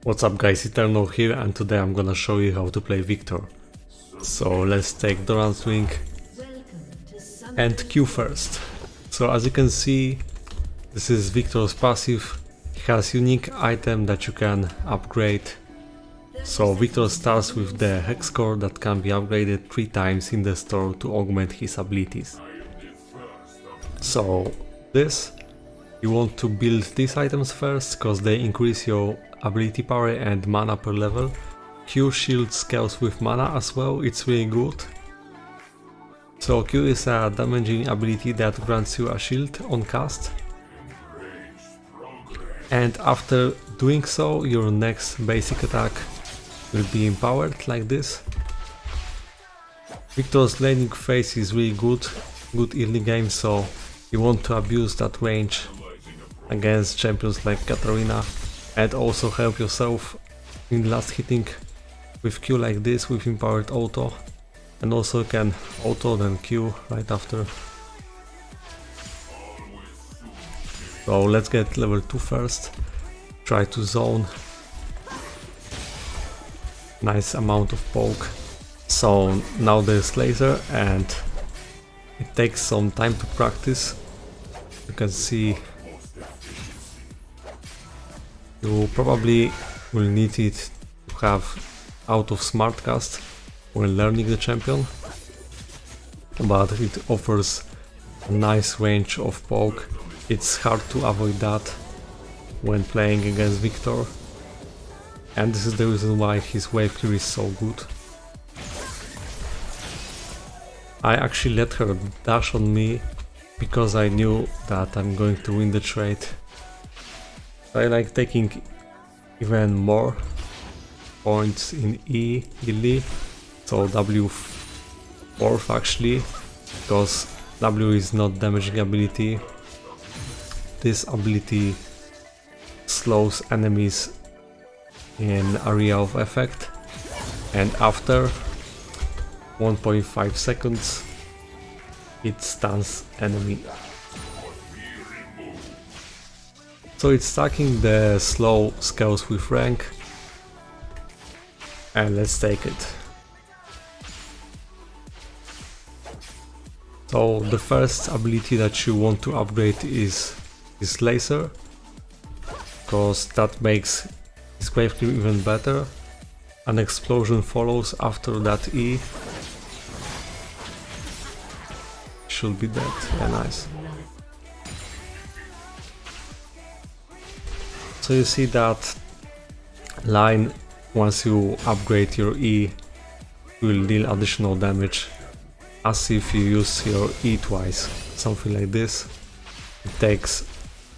What's up guys, Eternal here, and today I'm gonna show you how to play Viktor. So let's take Doran's Wing and Q first. So as you can see, this is Viktor's passive. He has unique item that you can upgrade. So Viktor starts with the Hex Core that can be upgraded 3 times in the store to augment his abilities. So this, you want to build these items first, because they increase your ability power and mana per level. Q shield scales with mana as well, it's really good. So Q is a damaging ability that grants you a shield on cast. And after doing so, your next basic attack will be empowered like this. Viktor's laning phase is really good early game, so you want to abuse that range against champions like Katarina and also help yourself in last hitting with Q like this with empowered auto, and also can auto then Q right after. So let's get level 2 first, try to zone. Nice amount of poke. So now there's laser and it takes some time to practice. You can see you probably will need it to have out of smartcast when learning the champion, but it offers a nice range of poke. It's hard to avoid that when playing against Viktor, and this is the reason why his wave clear is so good. I actually let her dash on me because I knew that I'm going to win the trade. I like taking even more points in E early, so W 4th actually, because W is not damaging ability. This ability slows enemies in area of effect, and after 1.5 seconds it stuns enemy. So it's stacking the slow scales with rank, and let's take it. So the first ability that you want to upgrade is laser, because that makes his wave clear even better. An explosion follows after that E. Should be dead, yeah, nice. So you see that line, once you upgrade your E, will deal additional damage as if you use your E twice, something like this. It takes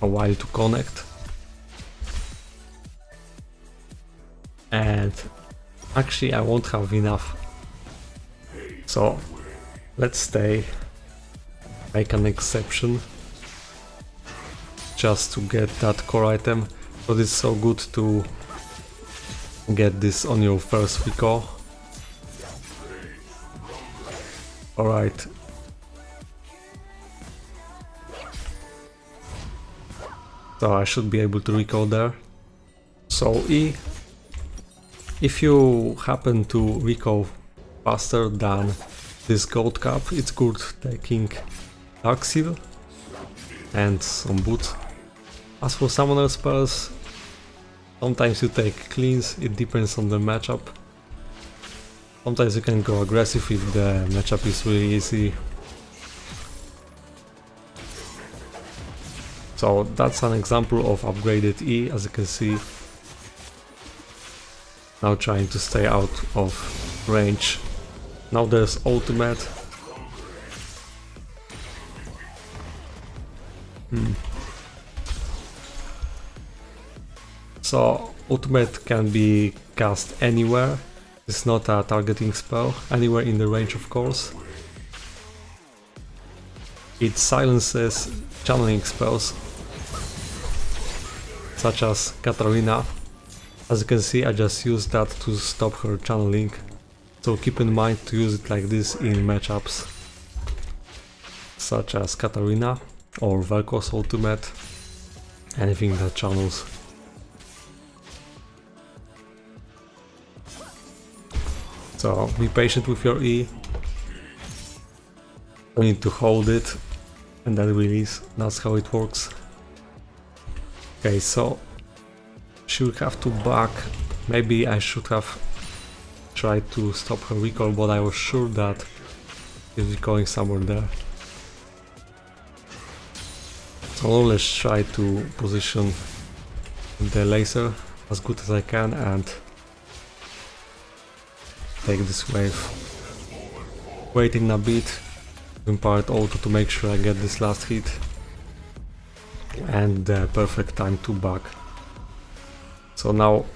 a while to connect. And actually I won't have enough, so let's stay, make an exception just to get that core item. But it's so good to get this on your first recall. Alright. So I should be able to recall there. So E, if you happen to recall faster than this gold cap, it's good taking Dark Seal and some boots. As for summoner spells, sometimes you take cleans, it depends on the matchup. Sometimes you can go aggressive if the matchup is really easy. So that's an example of upgraded E, as you can see. Now trying to stay out of range. Now there's ultimate. So ultimate can be cast anywhere. It's not a targeting spell, anywhere in the range of course. It silences channeling spells, such as Katarina. As you can see, I just used that to stop her channeling, so keep in mind to use it like this in matchups such as Katarina or Vel'Koz ultimate, anything that channels. So be patient with your E. You need to hold it and then release. That's how it works. Okay, so she will have to back. Maybe I should have tried to stop her recall, but I was sure that she's going somewhere there. So let's try to position the laser as good as I can and take this wave. Waiting a bit, impart auto to make sure I get this last hit, and the perfect time to back. So now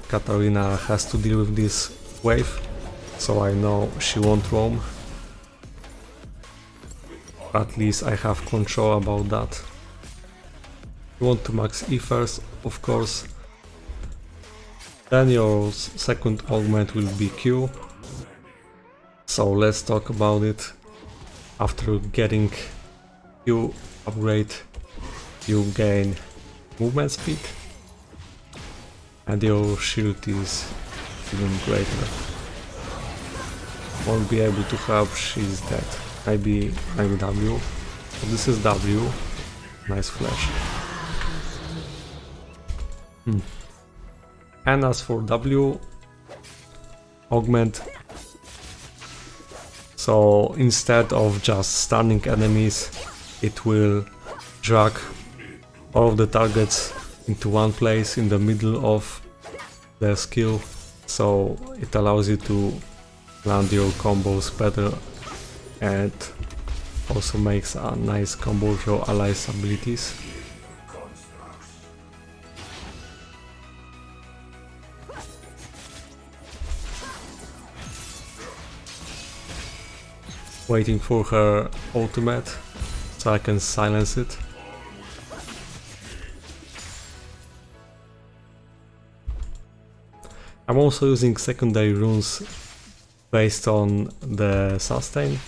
Katarina has to deal with this wave, so I know she won't roam. At least I have control about that. You want to max E first, of course. Then your second augment will be Q. So let's talk about it. After getting Q upgrade, you gain movement speed, and your shield is even greater. Won't be able to help, she's dead. Maybe W. So this is W. Nice flash. And as for W, augment. So instead of just stunning enemies, it will drag all of the targets into one place in the middle of the skill, so it allows you to land your combos better and also makes a nice combo with your allies' abilities. Waiting for her ultimate so I can silence it. I'm also using secondary runes based on the sustain.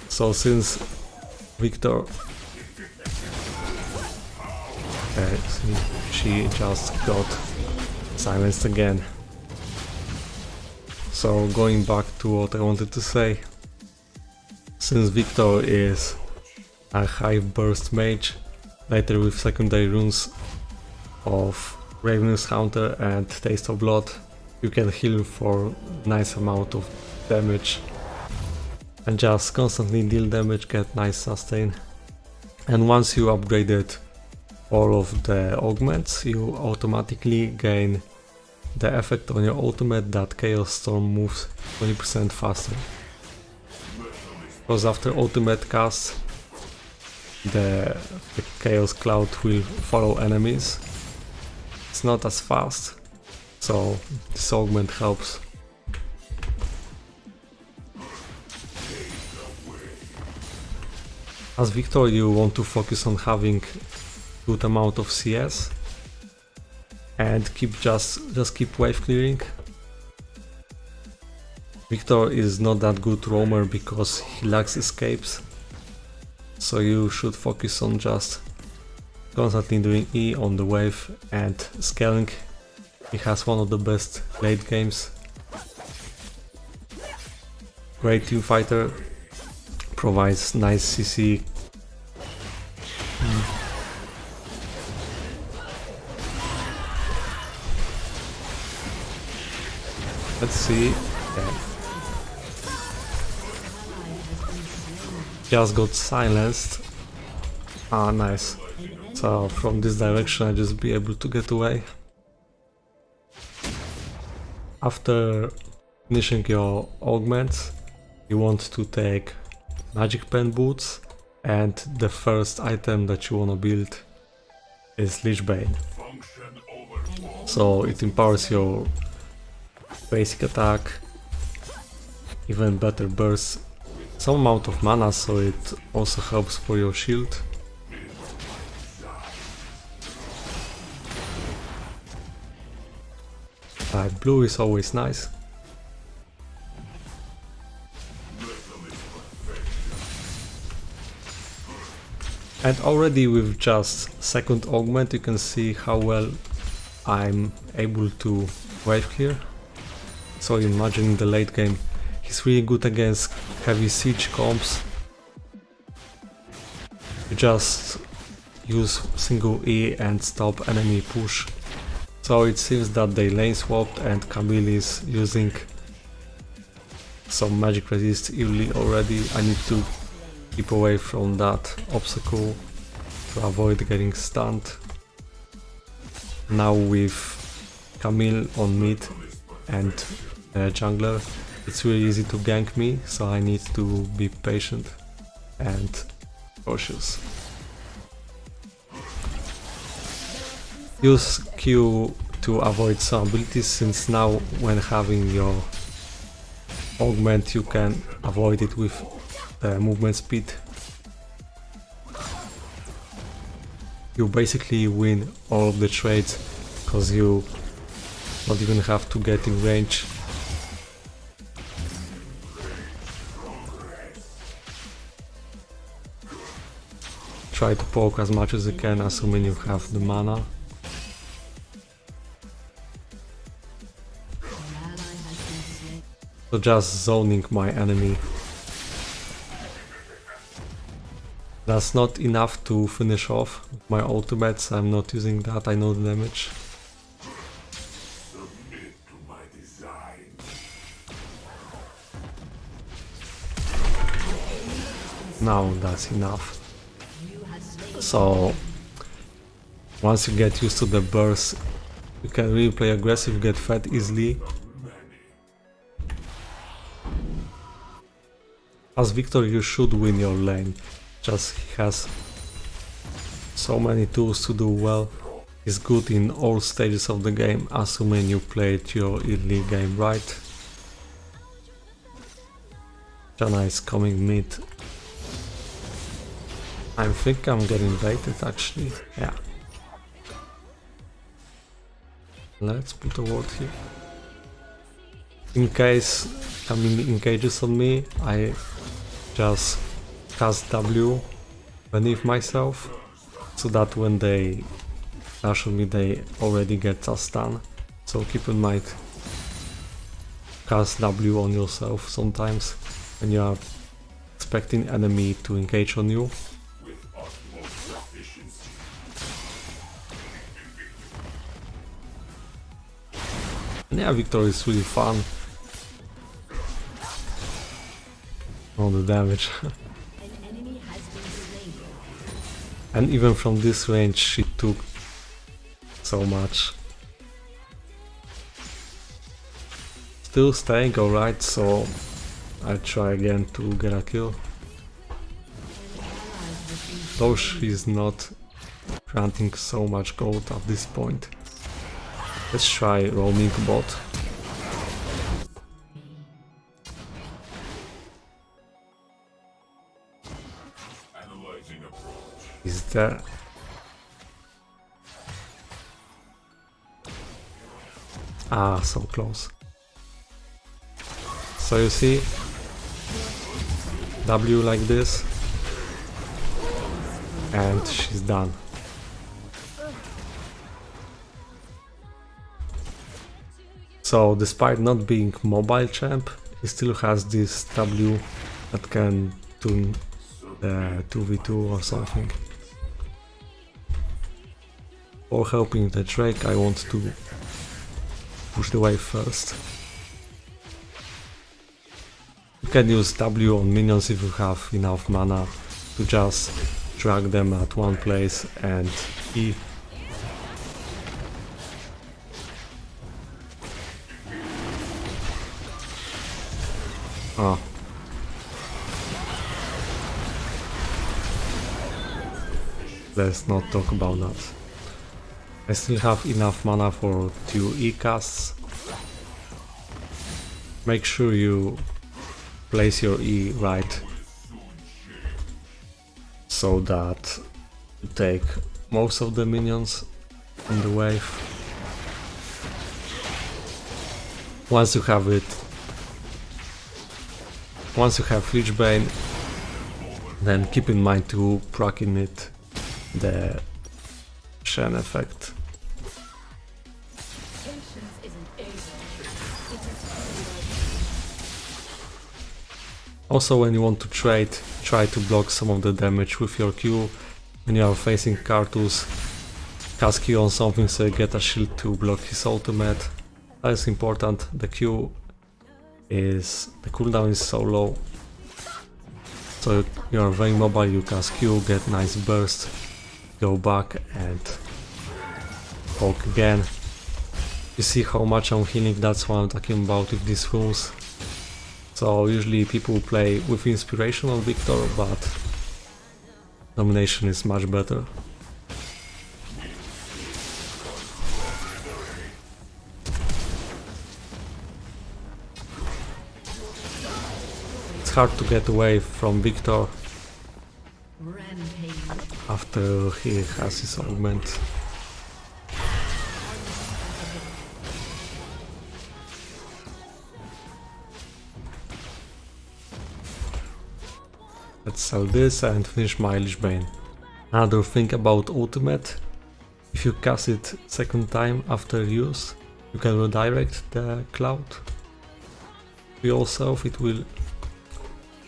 So since Viktor, she just got silenced again. So going back to what I wanted to say. Since Viktor is a high burst mage, later with secondary runes of Ravenous Hunter and Taste of Blood, you can heal for nice amount of damage and just constantly deal damage, get nice sustain. And once you upgraded all of the augments, you automatically gain the effect on your ultimate that Chaos Storm moves 20% faster. Because after ultimate cast, the Chaos Cloud will follow enemies. It's not as fast, so this augment helps. As Viktor, you want to focus on having good amount of CS and just keep wave clearing. Viktor is not that good roamer because he lacks escapes, so you should focus on just constantly doing E on the wave and scaling. He has one of the best late games. Great team fighter, provides nice CC. Let's see. Yeah. Just got silenced. Ah, nice. So from this direction I just be able to get away. After finishing your augments, you want to take Magic Pen Boots, and the first item that you want to build is Lich Bane. So it empowers your basic attack, even better bursts some amount of mana, so it also helps for your shield. Blue is always nice. And already with just second augment you can see how well I'm able to wave clear. So imagine in the late game, he's really good against heavy siege comps. You just use single E and stop enemy push. So it seems that they lane swapped and Camille is using some magic resist early already. I need to keep away from that obstacle to avoid getting stunned. Now with Camille on mid and jungler, it's really easy to gank me, so I need to be patient and cautious. Use Q to avoid some abilities, since now when having your augment you can avoid it with movement speed. You basically win all of the trades because you don't even have to get in range. Try to poke as much as you can, assuming you have the mana. So just zoning my enemy. That's not enough to finish off my ultimates, I'm not using that, I know the damage. Now that's enough. So once you get used to the burst, you can really play aggressive, get fed easily. As Viktor you should win your lane, just he has so many tools to do well. He's good in all stages of the game, assuming you played your early game right. Janna is coming mid. I think I'm getting baited actually, yeah. Let's put a ward here. In case Camille engages on me, I just cast W beneath myself, so that when they dash on me they already get a stun. So keep in mind, cast W on yourself sometimes when you are expecting enemy to engage on you. And yeah, Viktor is really fun. All the damage. And even from this range she took so much. Still staying alright, so I'll try again to get a kill. Though she's not granting so much gold at this point. Let's try roaming bot. Is there? Ah, so close. So you see, W like this, and she's done. So despite not being mobile champ, he still has this W that can tune the 2v2 or something. For helping the Drake, I want to push the wave first. You can use W on minions if you have enough mana to just drag them at one place and E. Ah. Let's not talk about that. I still have enough mana for 2 E casts. Make sure you place your E right, so that you take most of the minions on the wave. Once you have it, once you have Lichbane, then keep in mind to proc in it the Shen effect. Also, when you want to trade, try to block some of the damage with your Q. When you are facing Kartus, cast Q on something so you get a shield to block his ultimate. That is important. The cooldown is so low. So you are very mobile, you cast Q, get nice burst, go back and poke again. You see how much I'm healing, that's what I'm talking about with these rules. So usually people play with inspiration on Viktor, but domination is much better. It's hard to get away from Viktor after he has his augment. Let's sell this and finish my Lich Bane. Another thing about ultimate, if you cast it second time after use, you can redirect the cloud to yourself. It will,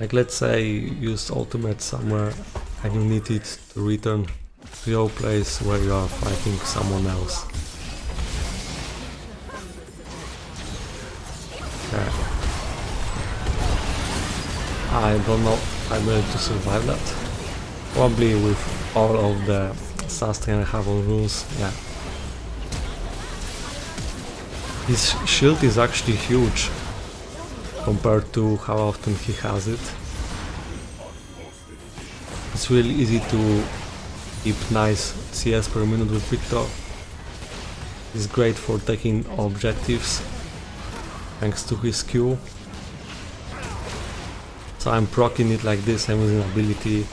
like let's say you used ultimate somewhere and you need it to return to your place where you are fighting someone else. Okay. I don't know if I'm able to survive that. Probably with all of the sustain I have on runes, yeah. His shield is actually huge compared to how often he has it. It's really easy to keep nice CS per minute with Viktor. He's great for taking objectives thanks to his Q. So I'm proccing it like this, I'm using ability,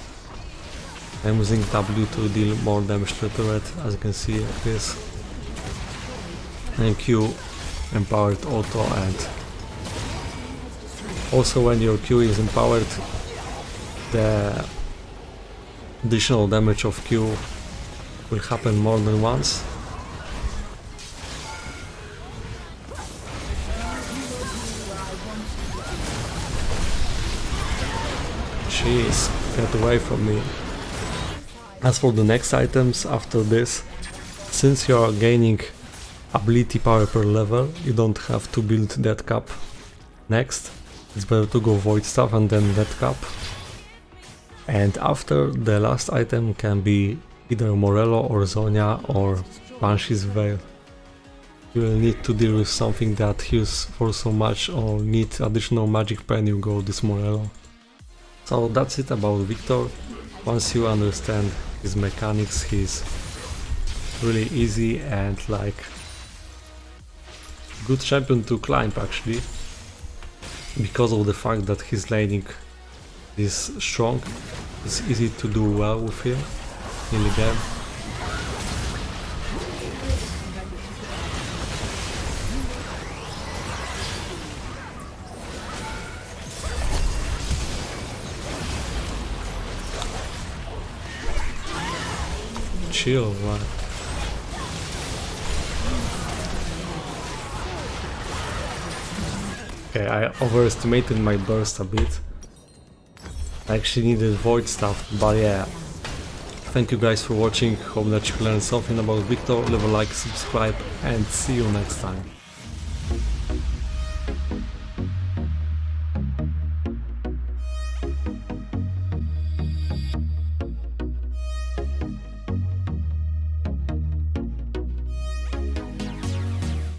I'm using W to deal more damage to the turret, as you can see like this. And Q empowered auto, and also when your Q is empowered, the additional damage of Q will happen more than once. Jeez, get away from me. As for the next items after this, since you are gaining ability power per level, you don't have to build that cap next. It's better to go Void Staff and then that cap. And after, the last item can be either Morello or Zonia or Banshee's Veil. You will need to deal with something that heals for so much or need additional magic pen, you go this Morello. So that's it about Viktor. Once you understand his mechanics, he's really easy and like good champion to climb actually, because of the fact that his laning is strong. It's easy to do well with him in the game. Chill, man. Okay, I overestimated my burst a bit. I actually needed Void Staff, but yeah. Thank you guys for watching, hope that you learned something about Viktor. Leave a like, subscribe, and see you next time.